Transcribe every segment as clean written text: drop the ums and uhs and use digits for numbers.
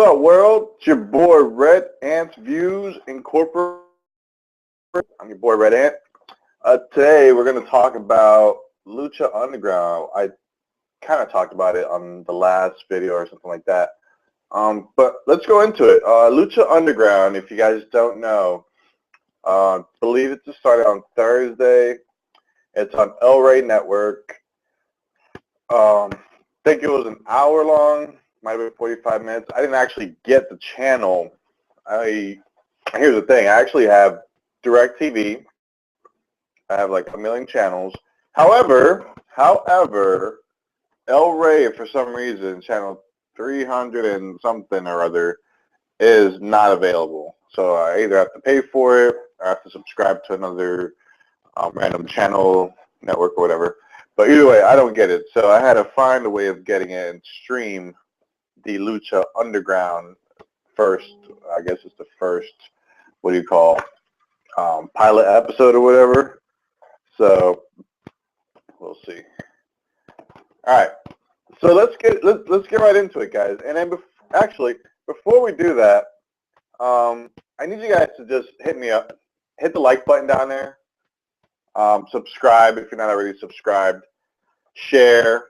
up, world? It's your boy Red Ant's Views Incorporated. I'm your boy Red Ant. Today we're going to talk about Lucha Underground. I kind of talked about it on the last video or something like that. But let's go into it. Lucha Underground, if you guys don't know, I believe it just started on Thursday. It's on El Rey Network. I think it was an hour long. Might have been 45 minutes. I didn't actually get the channel. Here's the thing. I actually have DirecTV. I have like a million channels. However, El Rey, for some reason, channel 300 and something or other, is not available. So I either have to pay for it or I have to subscribe to another random channel, network, or whatever. But either way, I don't get it. So I had to find a way of getting it and stream the Lucha Underground first. I guess it's the first, what do you call, pilot episode or whatever. So we'll see. All right. So let's get right into it, guys. And then before we do that, I need you guys to just hit me up, hit the like button down there, subscribe if you're not already subscribed, share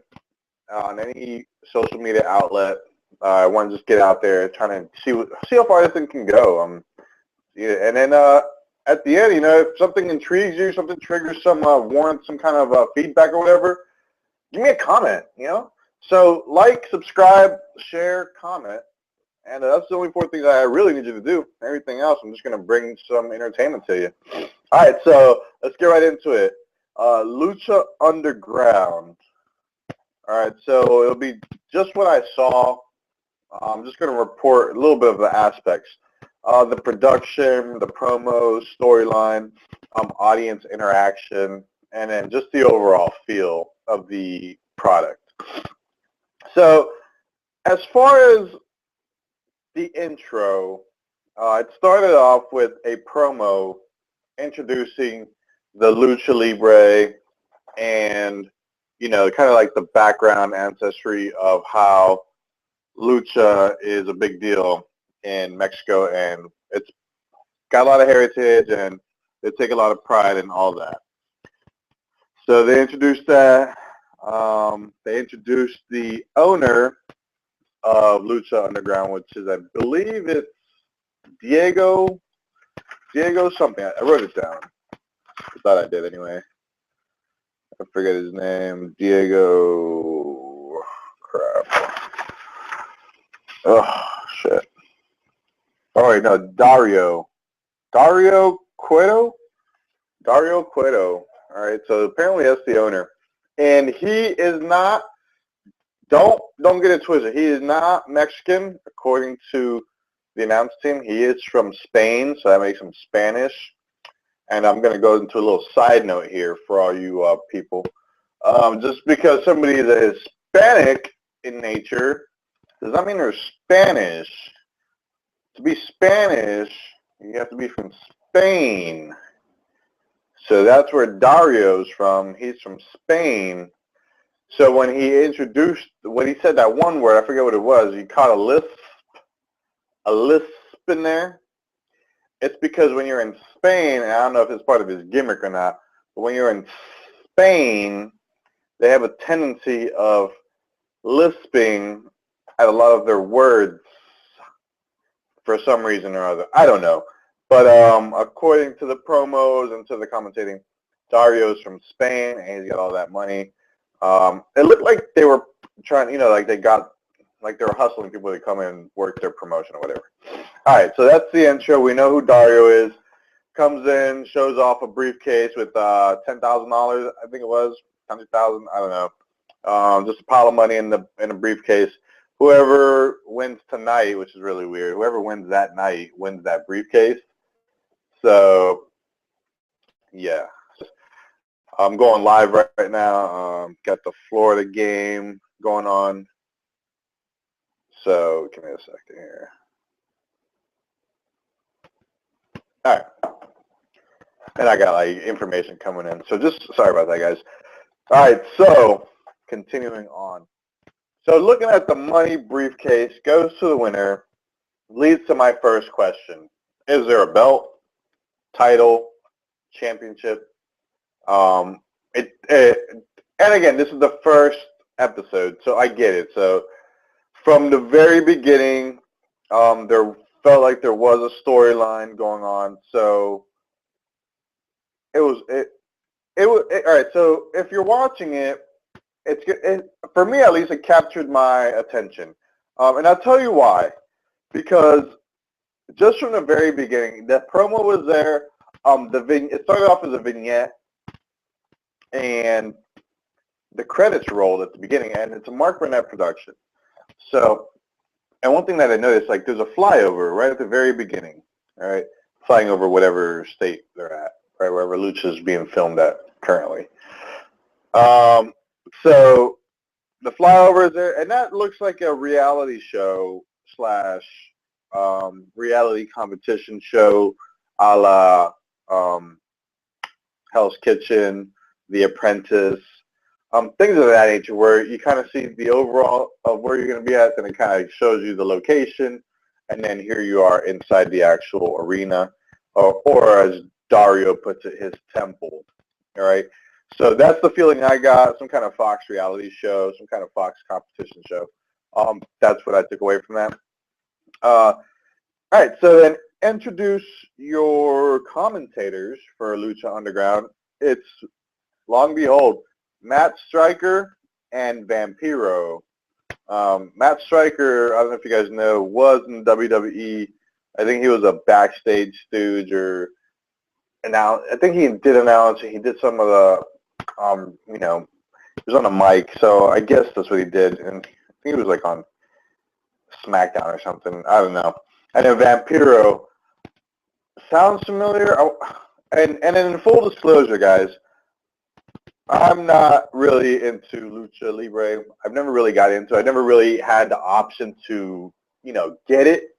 on any social media outlet. I want to just get out there, trying to see how far this thing can go. Yeah, and then at the end, if something intrigues you, something triggers some warrants some kind of feedback or whatever, give me a comment. So like, subscribe, share, comment, and that's the only 4 things I really need you to do. Everything else, I'm just going to bring some entertainment to you. All right, so let's get right into it. Lucha Underground. All right, so it'll be just what I saw. I'm just going to report a little bit of the aspects. The production, the promos, storyline, audience interaction, and then just the overall feel of the product. So as far as the intro, it started off with a promo introducing the Lucha Libre and, kind of like the background ancestry of how Lucha is a big deal in Mexico, and it's got a lot of heritage, and they take a lot of pride in all that. So they introduced that. They introduced the owner of Lucha Underground, which is, I believe it's Diego something. I wrote it down. I thought I did anyway. I forget his name. Diego. Crap. Oh, shit. Oh, wait, no, Dario Cueto? Dario Cueto. All right, so apparently that's the owner. And he is not, don't get it twisted, he is not Mexican, according to the announce team. He is from Spain, so that makes him Spanish. And I'm going to go into a little side note here for all you people. Just because somebody is a Hispanic in nature does not mean they're Spanish. To be Spanish, you have to be from Spain. So that's where Dario's from. He's from Spain. So when he said that one word, I forget what it was, he caught a lisp in there. It's because when you're in Spain, and I don't know if it's part of his gimmick or not, but when you're in Spain, they have a tendency of lisping at a lot of their words for some reason or other. I don't know. But according to the promos and to the commentating, Dario's from Spain, and he's got all that money. It looked like they were trying, like they were hustling people to come in and work their promotion or whatever. All right, so that's the intro. We know who Dario is. Comes in, shows off a briefcase with $10,000, I think it was, 100,000, I don't know. Just a pile of money in a briefcase. Whoever wins tonight, which is really weird, whoever wins that night wins that briefcase. So, yeah. I'm going live right now. Got the Florida game going on. So, give me a second here. All right. And I got information coming in. So sorry about that, guys. All right, so continuing on. So looking at the money briefcase, goes to the winner. leads to my first question. Is there a belt, title, championship? Um, and again, this is the first episode, so I get it. So from the very beginning, there felt like there was a storyline going on. So all right. So if you're watching it, for me at least, it captured my attention, and I'll tell you why. Because just from the very beginning, the promo was there. It started off as a vignette, and the credits rolled at the beginning, and it's a Mark Burnett production. So, and one thing that I noticed, like, there's a flyover right at the very beginning, all right, flying over whatever state they're at, right, wherever Lucha is being filmed at currently. So the flyover is there, and that looks like a reality show slash reality competition show, a la Hell's Kitchen, The Apprentice, things of that nature, where you kind of see the overall of where you're going to be at, then it kind of shows you the location, and then here you are inside the actual arena, or as Dario puts it, his temple. All right. So that's the feeling I got, some kind of Fox reality show, some kind of Fox competition show. That's what I took away from that. All right, so then introduce your commentators for Lucha Underground. It's, long behold, Matt Striker and Vampiro. Matt Striker, I don't know if you guys know, was in WWE. I think he was a backstage stooge, or I think he did announce. He did some of the, he was on a mic, so I guess that's what he did. And I think he was like on SmackDown or something. I don't know. And then Vampiro sounds familiar. And in full disclosure, guys, I'm not really into Lucha Libre. I've never really got into it. I never really had the option to, get it.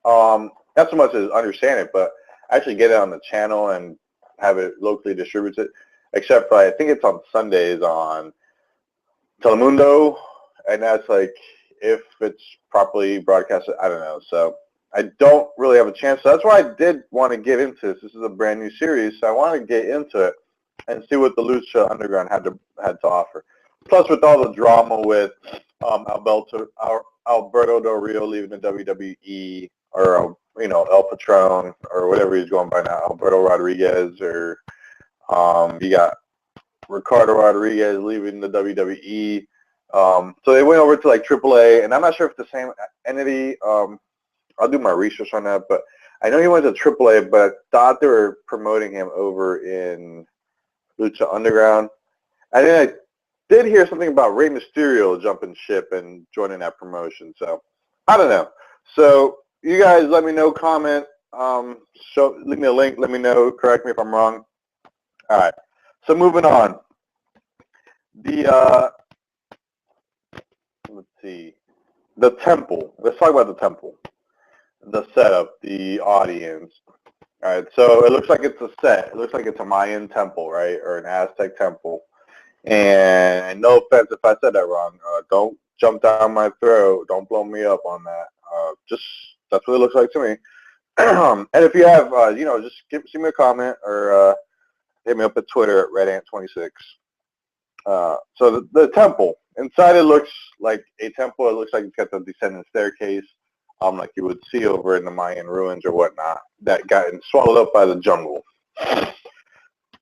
Not so much as understand it, but actually get it on the channel and have it locally distributed. Except for, I think it's on Sundays on Telemundo, and that's like, if it's properly broadcasted, I don't know. So I don't really have a chance. So that's why I did want to get into this. This is a brand new series, so I want to get into it and see what the Lucha Underground had to offer. Plus, with all the drama with Alberto Del Rio leaving the WWE, or El Patron, or whatever he's going by now, Alberto Rodriguez, or you got Ricardo Rodriguez leaving the WWE. So they went over to like AAA, and I'm not sure if the same entity. I'll do my research on that, but I know he went to AAA, but I thought they were promoting him over in Lucha Underground. And then I did hear something about Rey Mysterio jumping ship and joining that promotion. So I don't know. So you guys let me know, comment, leave me a link, let me know, correct me if I'm wrong. All right. So moving on. Let's see. The temple. Let's talk about the temple. The setup, the audience. All right, so it looks like it's a set. It looks like it's a Mayan temple, right, or an Aztec temple. And no offense if I said that wrong. Don't jump down my throat. Don't blow me up on that. Just that's what it looks like to me. And if you have, just send me a comment, or hit me up at Twitter at RedAnt26. So the temple. Inside it looks like a temple. It looks like it's got the descending staircase, like you would see over in the Mayan ruins or whatnot, that got swallowed up by the jungle.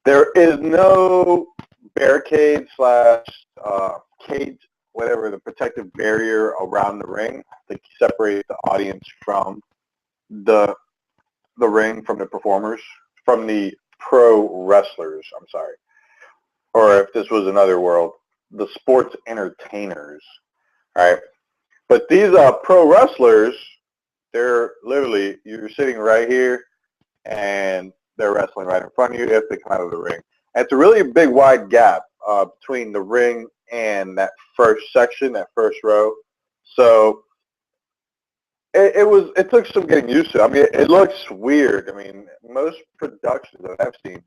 There is no barricade slash cage, whatever, the protective barrier around the ring to separate the audience from the ring, from the performers, from the pro wrestlers, I'm sorry. Or if this was another world, the sports entertainers, all right? But these pro wrestlers, they're literally, you're sitting right here, and they're wrestling right in front of you if they come out of the ring. And it's a really big, wide gap between the ring and that first section, that first row. So it took some getting used to. I mean, it looks weird. I mean, most productions that I've seen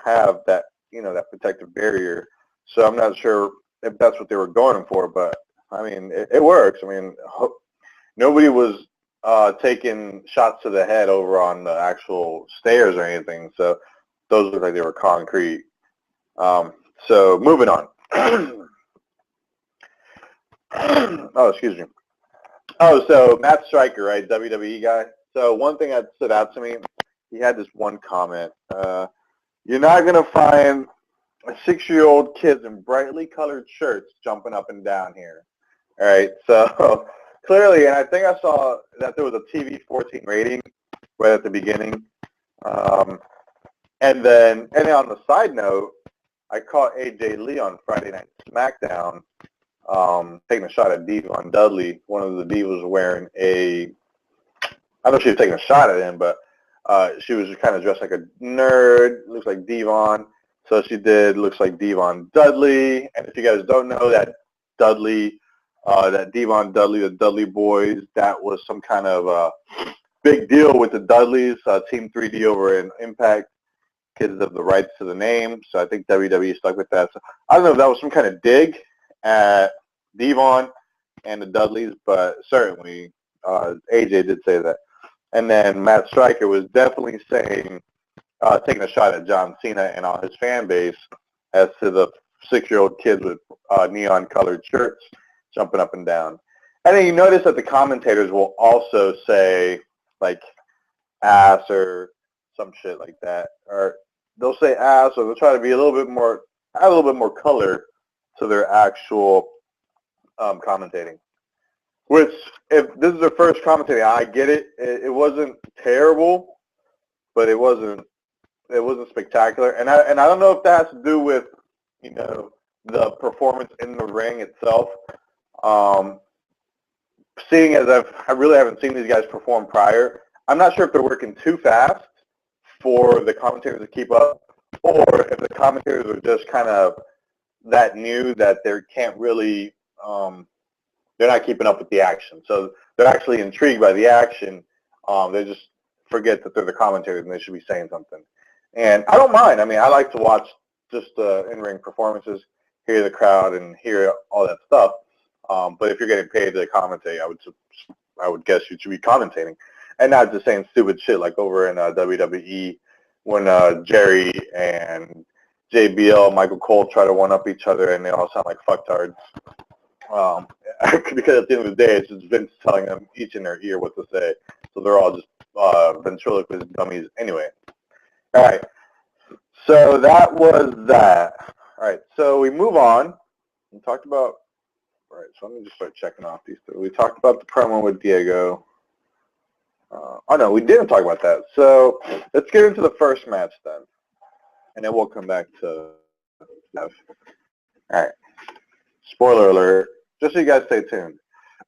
have that, that protective barrier. So I'm not sure if that's what they were going for, but I mean, it works. I mean, nobody was taking shots to the head over on the actual stairs or anything. So those look like they were concrete. So moving on. Oh, excuse me. Oh, so Matt Striker, right, WWE guy. So one thing that stood out to me, he had this one comment. You're not going to find 6-year-old kids in brightly colored shirts jumping up and down here. All right, so clearly, and I think I saw that there was a TV 14 rating right at the beginning. And then on the side note, I caught AJ Lee on Friday Night SmackDown taking a shot at Devon Dudley. One of the Divas was wearing I don't know if she was taking a shot at him, but she was kind of dressed like a nerd, looks like Devon. So she did, looks like Devon Dudley. And if you guys don't know that Dudley, that Devon Dudley, the Dudley Boys, that was some kind of big deal with the Dudleys, Team 3D over in Impact, because of the rights to the name. So I think WWE stuck with that. So I don't know if that was some kind of dig at Devon and the Dudleys, but certainly AJ did say that. And then Matt Striker was definitely saying, taking a shot at John Cena and all his fan base as to the 6-year-old kids with neon-colored shirts jumping up and down. And then you notice that the commentators will also say, like, ass or some shit like that. Or they'll say ass, or they'll try to be a little bit more, add a little bit more color to their actual commentating. Which, if this is their first commentating, I get it. It wasn't terrible, but it wasn't spectacular. And I don't know if that has to do with, you know, the performance in the ring itself. Seeing as I really haven't seen these guys perform prior, I'm not sure if they're working too fast for the commentators to keep up, or if the commentators are just kind of that new that they can't really, they're not keeping up with the action. So they're actually intrigued by the action. They just forget that they're the commentators and they should be saying something. And I don't mind. I mean, I like to watch just in-ring performances, hear the crowd, and hear all that stuff. But if you're getting paid to commentate, I would guess you should be commentating, and not just saying stupid shit like over in WWE when Jerry and JBL, Michael Cole try to one-up each other, and they all sound like fucktards. Because at the end of the day, it's just Vince telling them each in their ear what to say. So they're all just ventriloquist dummies anyway. All right. So that was that. All right. So we move on. We talked about, all right, so let me just start checking off these three. We talked about the promo with Diego. Oh, no, we didn't talk about that. So let's get into the first match then. And then we'll come back to F. All right. Spoiler alert. Just so you guys stay tuned.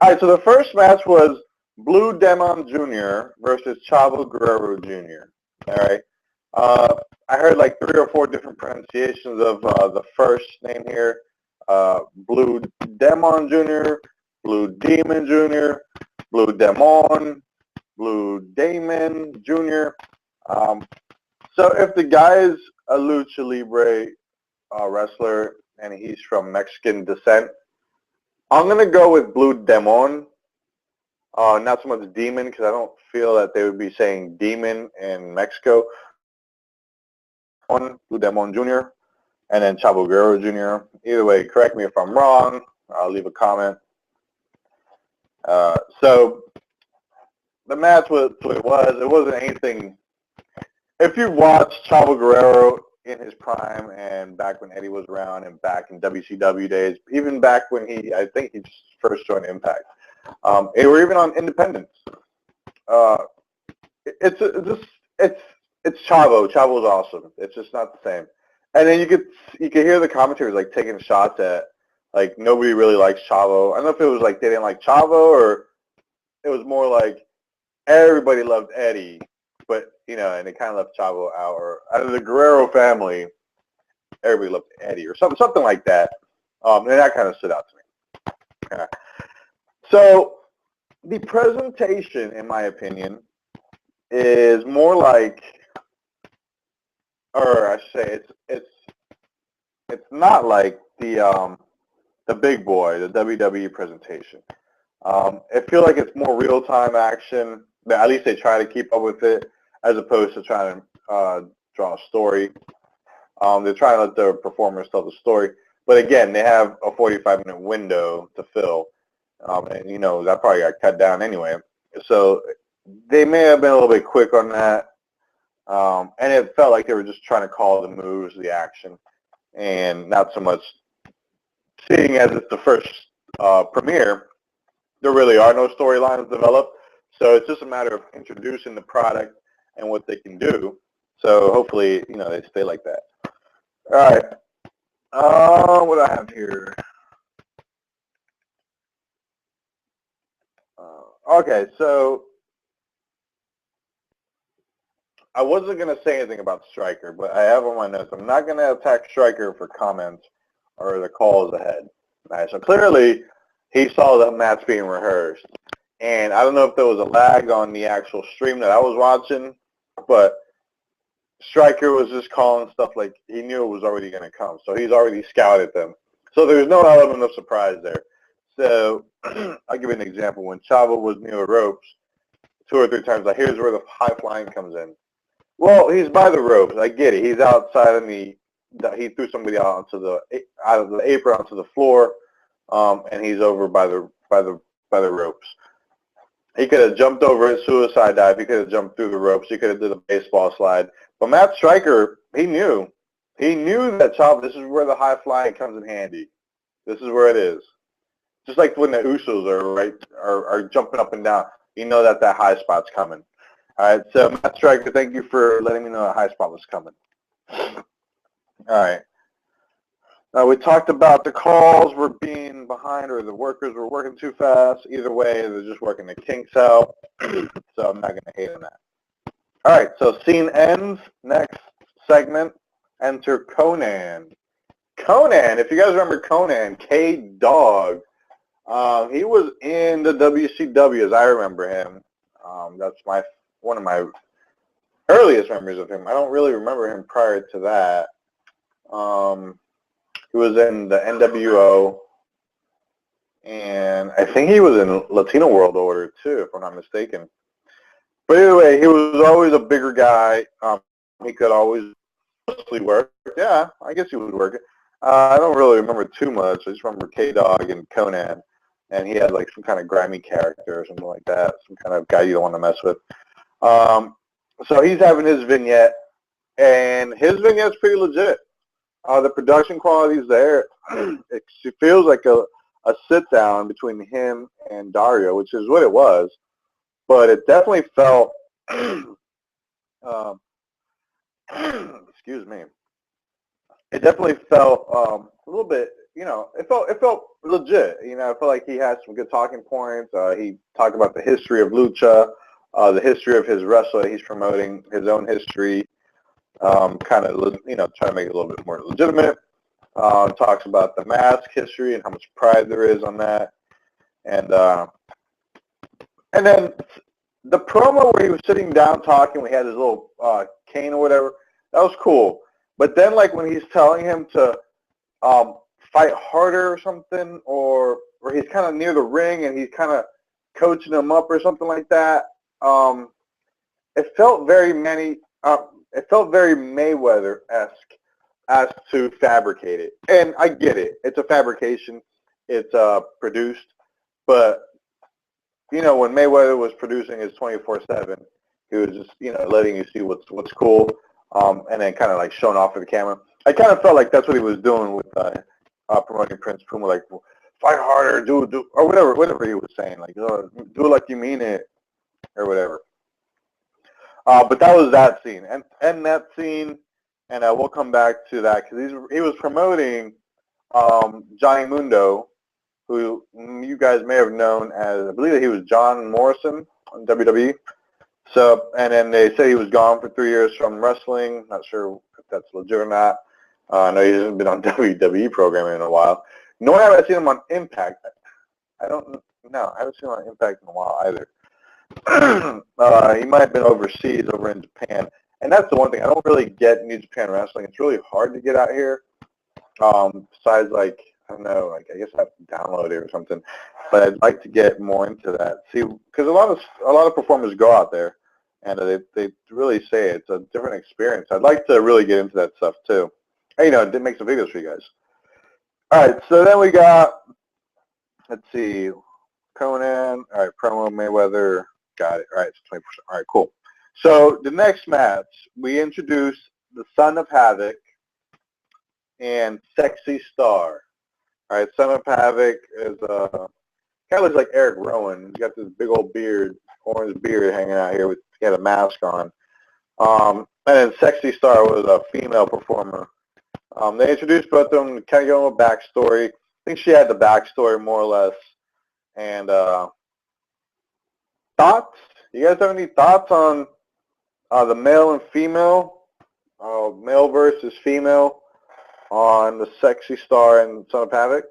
All right, so the first match was Blue Demon Jr. versus Chavo Guerrero Jr. All right. I heard like 3 or 4 different pronunciations of the first name here. Blue Demon Jr., Blue Demon Jr., Blue Demon, Blue Damon Jr. So if the guy's a Lucha Libre wrestler and he's from Mexican descent, I'm going to go with Blue Demon, not so much Demon, because I don't feel that they would be saying Demon in Mexico. Blue Demon Jr., and then Chavo Guerrero Jr. Either way, correct me if I'm wrong. I'll leave a comment. So the match was what it was. It wasn't anything. If you watched Chavo Guerrero in his prime and back when Eddie was around and back in WCW days, even back when I think he first joined Impact, or even on Independence, it's Chavo. Chavo's awesome. It's just not the same. And then you could hear the commentators like taking shots at like nobody really likes Chavo. I don't know if it was like they didn't like Chavo or it was more like everybody loved Eddie, but you know, and they kind of left Chavo out. Or out of the Guerrero family, everybody loved Eddie or something like that. And that kind of stood out to me. Okay. So the presentation, in my opinion, is more like, or I should say, it's not like the big boy, the WWE presentation. I feel like it's more real-time action. But at least they try to keep up with it, as opposed to trying to draw a story. They're trying to let the performers tell the story. But again, they have a 45-minute window to fill. And, you know, that probably got cut down anyway. So they may have been a little bit quick on that. And it felt like they were just trying to call the moves, the action, and not so much seeing as it's the first premiere, there really are no storylines developed. So it's just a matter of introducing the product and what they can do. So hopefully, you know, they stay like that. All right. What do I have here? Okay, so I wasn't going to say anything about Stryker, but I have on my notes. I'm not going to attack Stryker for comments or the calls ahead. All right, so clearly he saw the match being rehearsed. And I don't know if there was a lag on the actual stream that I was watching, but Stryker was just calling stuff like he knew it was already going to come. So he's already scouted them. So there's no element of surprise there. So I'll give you an example. When Chavo was near the ropes, 2 or 3 times, like, here's where the high flying comes in. Well, he's by the ropes. I get it. He's outside in he threw somebody out of the apron onto the floor, and he's over by the ropes. He could have jumped over his suicide dive. He could have jumped through the ropes. He could have did a baseball slide. But Matt Stryker, he knew. He knew that this is where the high flying comes in handy. This is where it is. Just like when the Usos are jumping up and down. You know that high spot's coming. All right, so Matt Stryker, thank you for letting me know a high spot was coming. All right. We talked about the calls were being behind, or the workers were working too fast. Either way, they're just working the kinks out, so I'm not going to hate on that. All right, so scene ends. Next segment, enter Conan. Conan, if you guys remember Conan, K-Dog, he was in the WCW as I remember him. That's one of my earliest memories of him. I don't really remember him prior to that. He was in the NWO, and I think he was in Latino World Order too, if I'm not mistaken. But anyway, he was always a bigger guy. He could always mostly work. Yeah, I guess he would work. I don't really remember too much. I just remember K-Dog and Conan, and he had like some kind of grimy character or something like that, some kind of guy you don't want to mess with. So he's having his vignette, and his vignette's pretty legit. The production quality's there. It feels like a sit-down between him and Dario, which is what it was. But it definitely felt, excuse me, it definitely felt a little bit, you know, it felt legit. You know, I felt like he had some good talking points. He talked about the history of Lucha, the history of his wrestler he's promoting, his own history, kind of, you know, trying to make it a little bit more legitimate. Talks about the mask history and how much pride there is on that. And then the promo where he was sitting down talking, we had his little cane or whatever, that was cool. But then, like, when he's telling him to fight harder or something, or he's kind of near the ring and he's kind of coaching him up or something like that, it felt very Mayweather-esque as to fabricate it. And I get it. It's a fabrication. It's produced. But, you know, when Mayweather was producing his 24/7, he was just, you know, letting you see what's cool, and then kind of like showing off for the camera. I kind of felt like that's what he was doing with promoting Prince Puma, like, fight harder, do, or whatever he was saying, like, do it like you mean it, or whatever. But that was that scene, and that scene, and we'll come back to that because he was promoting Johnny Mundo, who you guys may have known as, I believe that he was John Morrison on WWE. So, and then they say he was gone for 3 years from wrestling. Not sure if that's legit or not. I know he hasn't been on WWE programming in a while. Nor have I seen him on Impact. I haven't seen him on Impact in a while either. He might have been overseas, over in Japan. And that's the one thing. I don't really get New Japan Wrestling. It's really hard to get out here. Besides, like, I don't know, like I guess I have to download it or something. But I'd like to get more into that. See, because a lot of performers go out there, and they really say it's a different experience. I'd like to really get into that stuff too. And, did make some videos for you guys. All right, so then we got, let's see, Conan. All right, promo Mayweather. Got it. All right, it's 20%. All right, cool. So the next match, we introduced the Son of Havoc and Sexy Star. All right, Son of Havoc is kind of looks like Eric Rowan. He's got this big old beard, orange beard hanging out here. He had a mask on. And then Sexy Star was a female performer. They introduced both of them, kind of gave them a backstory. I think she had the backstory more or less. And thoughts? You guys have any thoughts on the male and female, male versus female on the Sexy Star and Son of Havoc?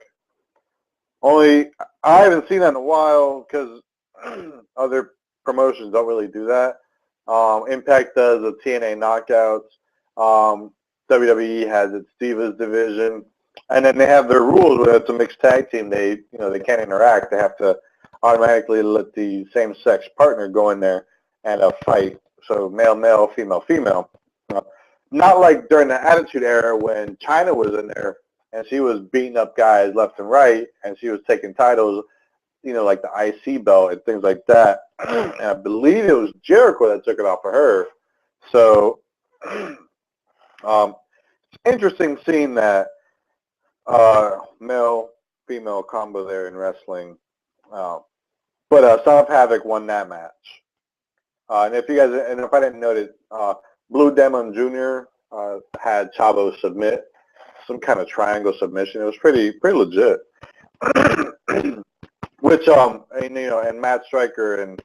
Only, I haven't seen that in a while because other promotions don't really do that. Impact does the TNA Knockouts. WWE has its Divas division, and then they have their rules where it's a mixed tag team. They can't interact. They have to automatically let the same-sex partner go in there and fight. So male, female. Not like during the Attitude Era when China was in there and she was beating up guys left and right, and she was taking titles, like the IC belt and things like that. And I believe it was Jericho that took it off of her. So interesting seeing that male-female combo there in wrestling. But Son of Havoc won that match. And if I didn't notice, Blue Demon Jr. Had Chavo submit some kind of triangle submission. It was pretty legit. Which and Matt Striker and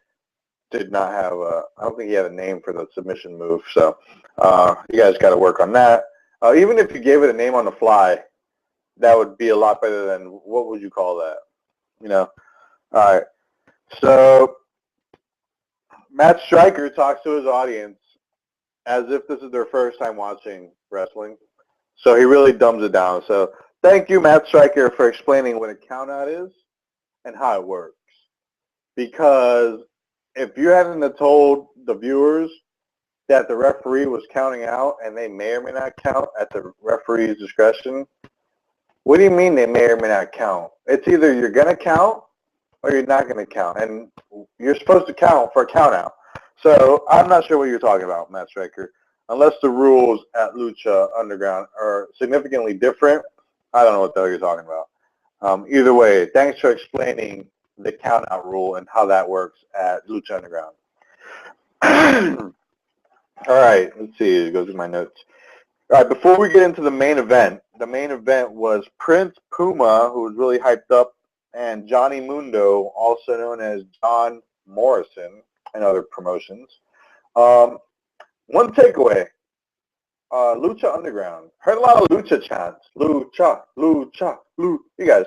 did not have I don't think he had a name for the submission move. So you guys got to work on that. Even if you gave it a name on the fly, that would be a lot better than what would you call that? All right. So Matt Striker talks to his audience as if this is their first time watching wrestling. So he really dumbs it down. So thank you, Matt Striker, for explaining what a count-out is and how it works. Because if you hadn't have told the viewers that the referee was counting out and they may or may not count at the referee's discretion, what do you mean they may or may not count? It's either you're going to count or you're not going to count. And you're supposed to count for a count-out. So I'm not sure what you're talking about, Matt Striker. Unless the rules at Lucha Underground are significantly different, I don't know what the hell you're talking about. Either way, thanks for explaining the count-out rule and how that works at Lucha Underground. All right, let's see. It goes in my notes. All right, before we get into the main event was Prince Puma, who was really hyped up, and Johnny Mundo, also known as John Morrison, and other promotions. One takeaway, Lucha Underground. Heard a lot of Lucha chants. Lucha, Lucha, Lucha. You guys.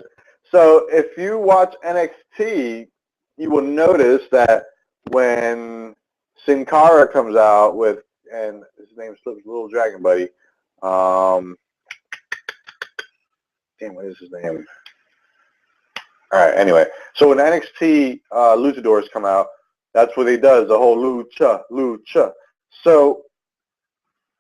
So if you watch NXT, you will notice that when Sin Cara comes out with, and his name slips, Little Dragon Buddy. Damn, what is his name? All right, anyway. So when NXT Luchadors come out, that's what he does, the whole Lucha, Lucha. So,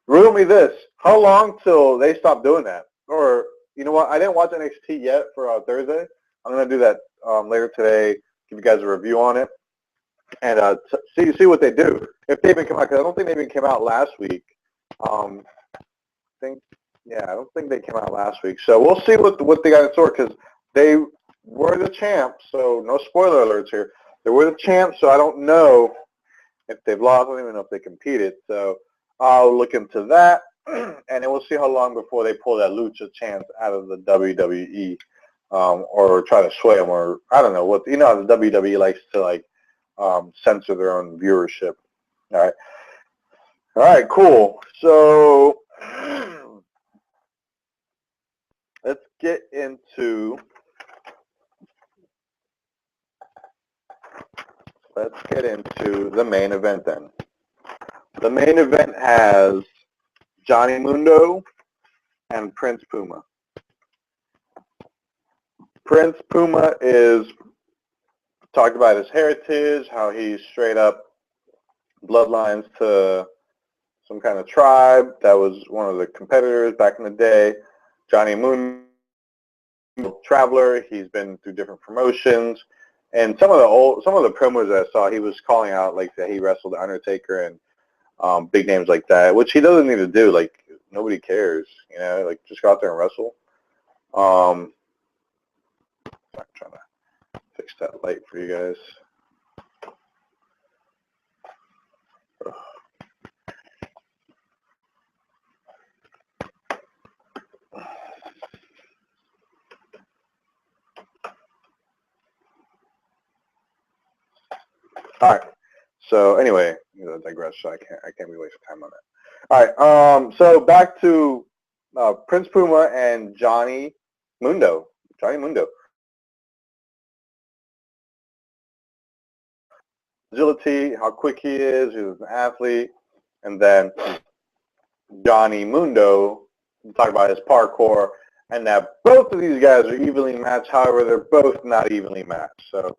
riddle me this. How long till they stop doing that? Or, you know what, I didn't watch NXT yet for Thursday. I'm going to do that later today, give you guys a review on it, and see what they do. If they even come out, because I don't think they even came out last week. I don't think they came out last week. So we'll see what they got in store, because they were the champs, so no spoiler alerts here. They were the champs, so I don't know if they've lost. I don't even know if they competed. So I'll look into that, and then we'll see how long before they pull that Lucha chance out of the WWE, or try to sway them, or I don't know what. You know how the WWE likes to censor their own viewership. All right, cool. So let's get into. Let's get into the main event then. The main event has Johnny Mundo and Prince Puma. Prince Puma is talked about his heritage, how he's straight up bloodlines to some kind of tribe that was one of the competitors back in the day. Johnny Moon, traveler. He's been through different promotions, and some of the promos that I saw, he was calling out like that he wrestled the Undertaker and big names like that, which he doesn't need to do. Like nobody cares, you know. Like just go out there and wrestle. I'm trying to fix that light for you guys. All right. So anyway, I digress. So I can't be wasting time on that. All right. So back to Prince Puma and Johnny Mundo. Johnny Mundo. Agility, how quick he is. He's an athlete, and then Johnny Mundo. We talk about his parkour, and that both of these guys are evenly matched. However, they're both not evenly matched. So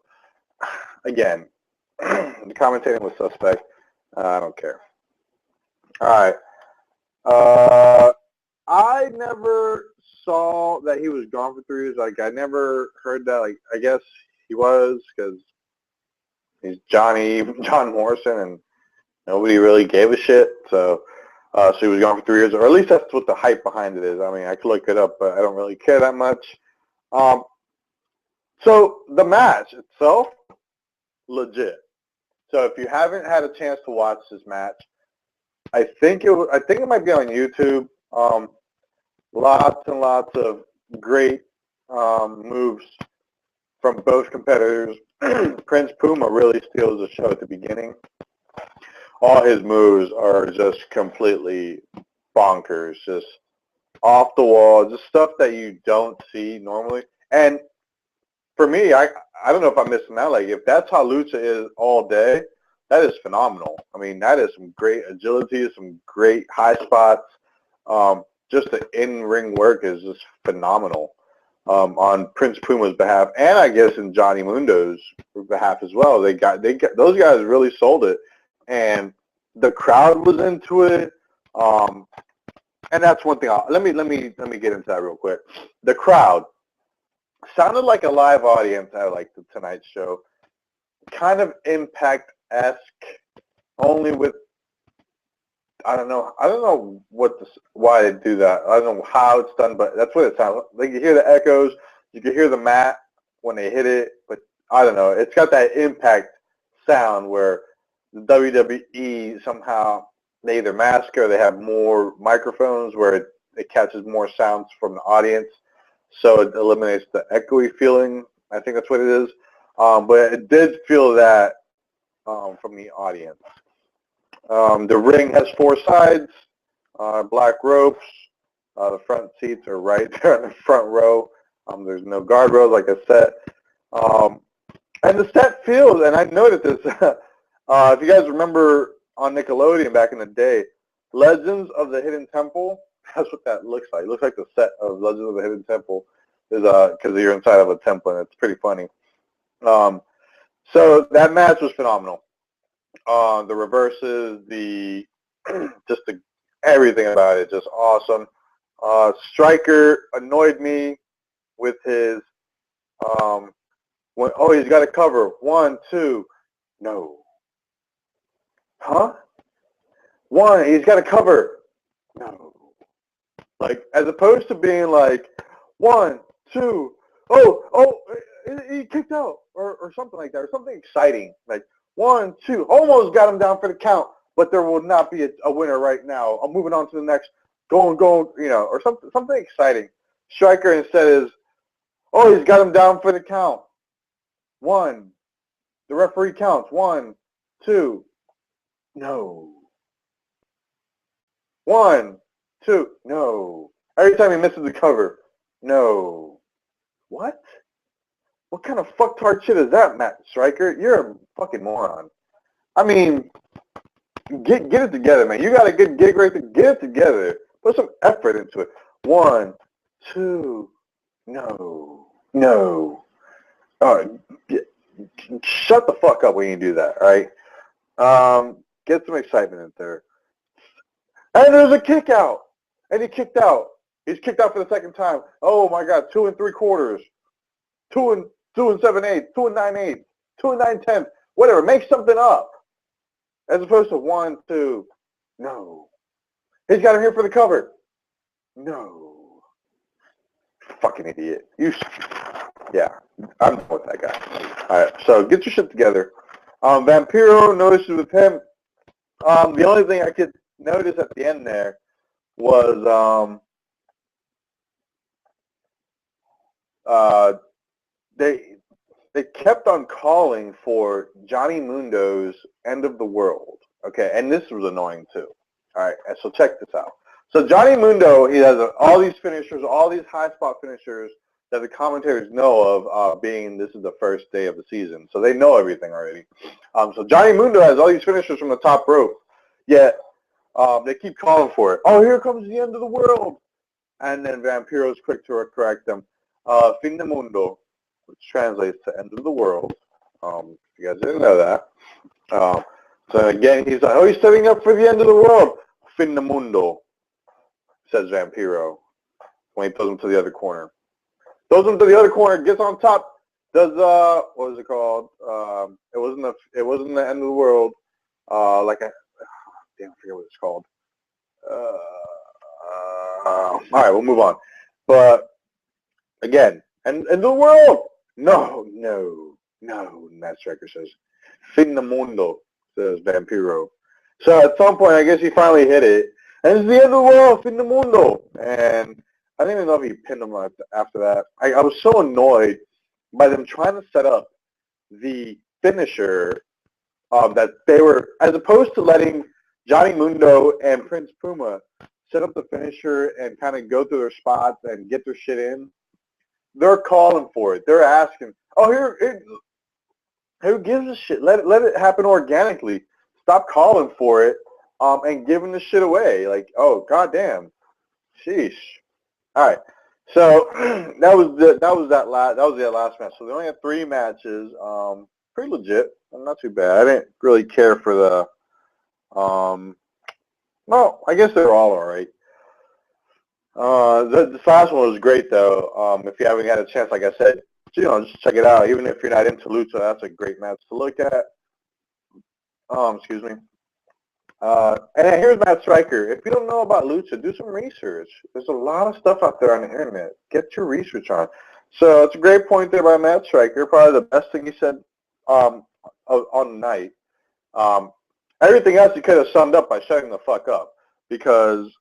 again, the commentating was suspect. I don't care. All right. I never saw that he was gone for 3 years. Like, I never heard that. Like, I guess he was because he's John Morrison, and nobody really gave a shit. So he was gone for 3 years, or at least that's what the hype behind it is. I mean, I could look it up, but I don't really care that much. So the match itself, legit. So if you haven't had a chance to watch this match, I think it might be on YouTube. Lots and lots of great moves from both competitors. Prince Puma really steals the show at the beginning. All his moves are just completely bonkers, just off the wall, just stuff that you don't see normally. And for me, I don't know if I'm missing out. Like, if that's how Lucha is all day, that is phenomenal. I mean, that is some great agility, some great high spots. Just the in-ring work is just phenomenal on Prince Puma's behalf, and I guess in Johnny Mundo's behalf as well. They got those guys really sold it, and the crowd was into it. And that's one thing. Let me get into that real quick. The crowd sounded like a live audience at like the Tonight Show, kind of Impact-esque, only with I don't know why they do that. I don't know how it's done, but that's what it sounds like. You hear the echoes, you can hear the mat when they hit it, but I don't know. It's got that Impact sound where the WWE somehow they either mask or they have more microphones where it catches more sounds from the audience, so it eliminates the echoey feeling. I think that's what it is. But it did feel that from the audience. The ring has 4 sides, black ropes. The front seats are right there in the front row. There's no guardrails, like I said. And the set feels, and I noted this, if you guys remember on Nickelodeon back in the day, Legends of the Hidden Temple, that's what that looks like. It looks like the set of Legends of the Hidden Temple is because you're inside of a temple, and it's pretty funny. So that match was phenomenal. The reverses, everything about it, just awesome. Stryker annoyed me with his, he's got to cover. 1, 2, no. Huh? 1, he's got to cover. No. Like, as opposed to being like, 1, 2, he kicked out, or something like that, or something exciting. Like, 1, 2, almost got him down for the count, but there will not be a winner right now. I'm moving on to the next, going, or something exciting. Stryker instead is, he's got him down for the count. 1, the referee counts. 1, 2, no. 1, 2, no. Every time he misses the cover, no. What? What kind of fucktard shit is that, Matt Stryker? You're a fucking moron. I mean, get it together, man. You got a good gig right there. Get it together. Put some effort into it. 1, 2, no. No. Shut the fuck up when you do that, all right? Get some excitement in there. And there's a kick out. And he kicked out. He's kicked out for the second time. Oh my God, 2 3/4. 2 7/8, 2 9/8, 2 9/10, whatever. Make something up. As opposed to 1 2. No. He's got him here for the cover. No. Fucking idiot. Yeah, I'm done with that guy. All right, so get your shit together. Vampiro, no issues with him. The only thing I could notice at the end there was they kept on calling for Johnny Mundo's End of the World. Okay, and this was annoying too. All right, so check this out. So Johnny Mundo, he has all these finishers, all these high spot finishers that the commentators know of, being this is the first day of the season. So they know everything already. So Johnny Mundo has all these finishers from the top rope, yet they keep calling for it. Oh, here comes the end of the world. And then Vampiro's quick to correct them. Fin de mundo, which translates to end of the world. If you guys didn't know that. So again, he's like, oh, he's setting up for the end of the world. Fin de mundo, says Vampiro when he throws him to the other corner. Throws him to the other corner, gets on top, does, what was it called? It wasn't the end of the world. I forget what it's called. All right, we'll move on. But again, and the world, no, Matt Striker says, fin de mundo, says Vampiro. So at some point, I guess he finally hit it, and it's the end of the world, fin de mundo. And I don't even know if he pinned him after that. I was so annoyed by them trying to set up the finisher that they were, as opposed to letting Johnny Mundo and Prince Puma set up the finisher and kind of go through their spots and get their shit in. They're calling for it. They're asking, oh, who gives a shit? Let it happen organically. Stop calling for it and giving the shit away. Like, oh, goddamn. Sheesh. All right. So that was the last match. So they only had 3 matches. Pretty legit. Not too bad. I didn't really care for the well, I guess they were all right. The last one was great, though. If you haven't had a chance, like I said, just check it out. Even if you're not into Lucha, that's a great match to look at. Excuse me. And here's Matt Striker. If you don't know about Lucha, do some research. There's a lot of stuff out there on the internet. Get your research on. So it's a great point there by Matt Striker. Probably the best thing he said on the night. Everything else he could have summed up by shutting the fuck up, because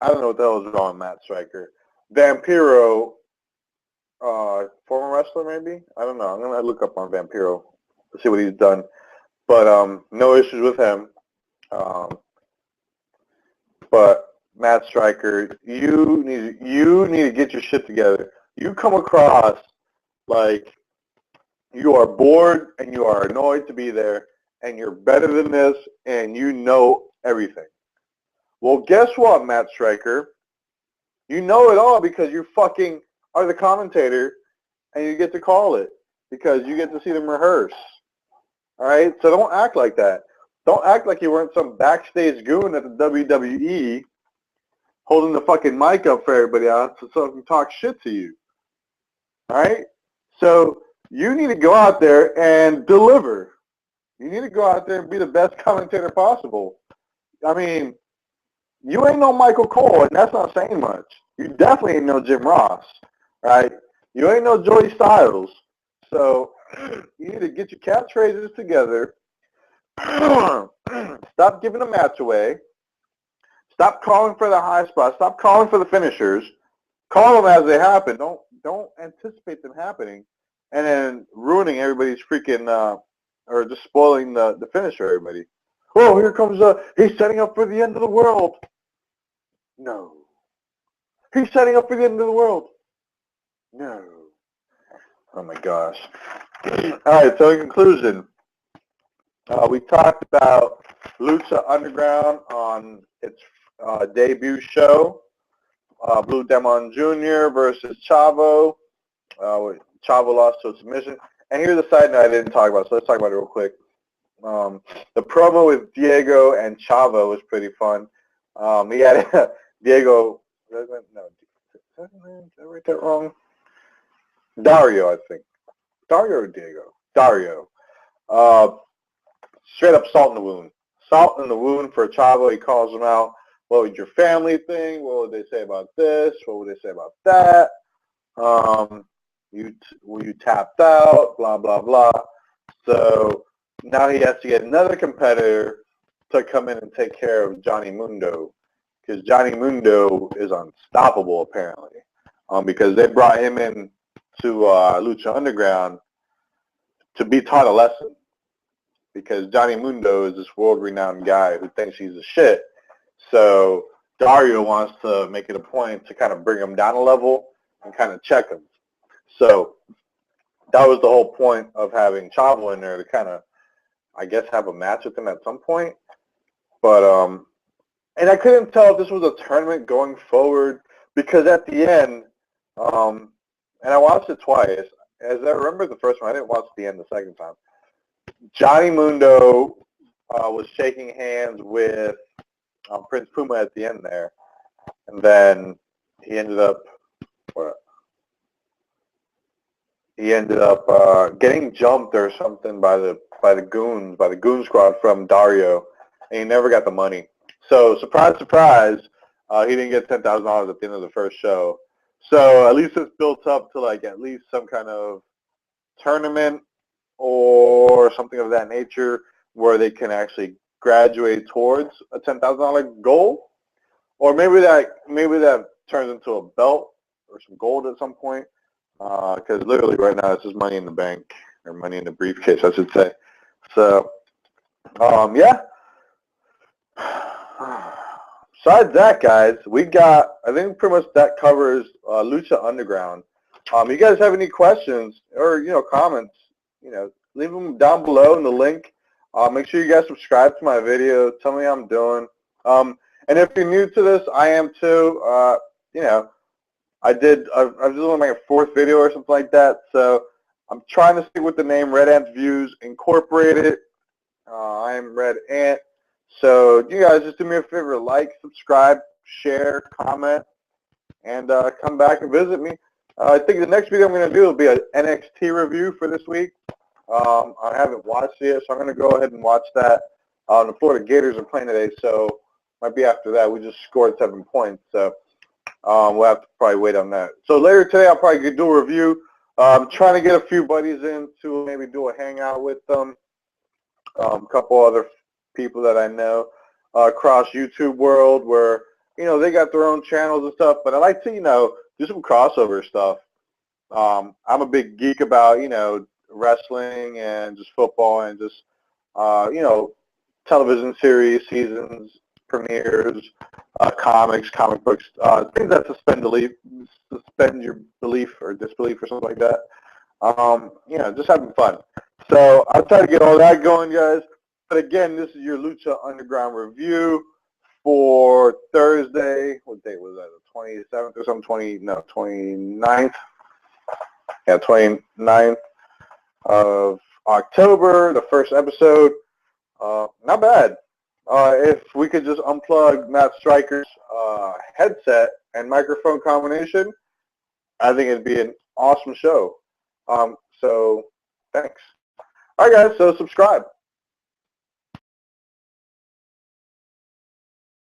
I don't know what the hell is wrong with Matt Striker. Vampiro, former wrestler maybe? I don't know. I'm going to look up on Vampiro to see what he's done. But no issues with him. But Matt Striker, you need to get your shit together. You come across like you are bored and you are annoyed to be there, and you're better than this, and you know everything. Well, guess what, Matt Striker? You know it all because you fucking are the commentator, and you get to call it because you get to see them rehearse. All right? So don't act like that. Don't act like you weren't some backstage goon at the WWE holding the fucking mic up for everybody else so they can talk shit to you. All right? So you need to go out there and deliver. You need to go out there and be the best commentator possible. I mean, you ain't no Michael Cole, and that's not saying much. You definitely ain't no Jim Ross, right? You ain't no Joey Styles. So you need to get your catchphrases together. Stop giving the match away. Stop calling for the high spots. Stop calling for the finishers. Call them as they happen. Don't anticipate them happening, and then ruining everybody's freaking or just spoiling the finish for everybody. Oh, here comes he's setting up for the end of the world. No. He's setting up for the end of the world. No. Oh my gosh. All right, so in conclusion, we talked about Lucha Underground on its debut show. Blue Demon Jr. versus Chavo. Chavo lost to a submission. And here's a side note I didn't talk about, so let's talk about it real quick. The promo with Diego and Chavo was pretty fun. He had Diego. No, did I write that wrong? Dario, I think. Dario or Diego? Dario. Straight up salt in the wound. Salt in the wound for Chavo. He calls him out. What would your family think? What would they say about this? What would they say about that? You tapped out, blah, blah, blah. So now he has to get another competitor to come in and take care of Johnny Mundo, because Johnny Mundo is unstoppable apparently, because they brought him in to Lucha Underground to be taught a lesson, because Johnny Mundo is this world-renowned guy who thinks he's a shit. So Dario wants to make it a point to kind of bring him down a level and kind of check him. So that was the whole point of having Chavo in there, to kind of, I guess, have a match with him at some point. But, and I couldn't tell if this was a tournament going forward, because at the end, and I watched it twice. As I remember the first one, I didn't watch the end the second time. Johnny Mundo was shaking hands with Prince Puma at the end there, and then he ended up getting jumped or something by the goon squad from Dario, and he never got the money. So surprise, surprise, he didn't get $10,000 at the end of the first show. So at least it's built up to like at least some kind of tournament or something of that nature where they can actually graduate towards a $10,000 goal, or maybe that turns into a belt or some gold at some point. Because literally right now it's just money in the bank, or money in the briefcase, I should say. So, yeah. Besides that, guys, we got, I think pretty much that covers Lucha Underground. You guys have any questions or, comments, leave them down below in the link. Make sure you guys subscribe to my video. Tell me how I'm doing. And if you're new to this, I am too. I was doing my fourth video or something like that, so I'm trying to stick with the name Red Ant Views Incorporated. I am Red Ant. So you guys just do me a favor, like, subscribe, share, comment, and come back and visit me. I think the next video I'm going to do will be an NXT review for this week. I haven't watched it yet, so I'm going to go ahead and watch that. The Florida Gators are playing today, so might be after that. We just scored 7 points, so we'll have to probably wait on that. So later today, I'll probably do a review. I'm trying to get a few buddies in to maybe do a hangout with them. A couple other people that I know across YouTube world where, they got their own channels and stuff, but I like to, do some crossover stuff. I'm a big geek about, wrestling and just football and just, television series, seasons, premieres, comics, comic books, things that suspend your belief or disbelief or something like that. Just having fun. So I'll try to get all that going, guys. But again, this is your Lucha Underground review for Thursday. What date was that? The 27th or something? 29th. Yeah, 29th of October, the first episode. Not bad. If we could just unplug Matt Stryker's headset and microphone combination, I think it'd be an awesome show. So thanks. All right, guys, so subscribe.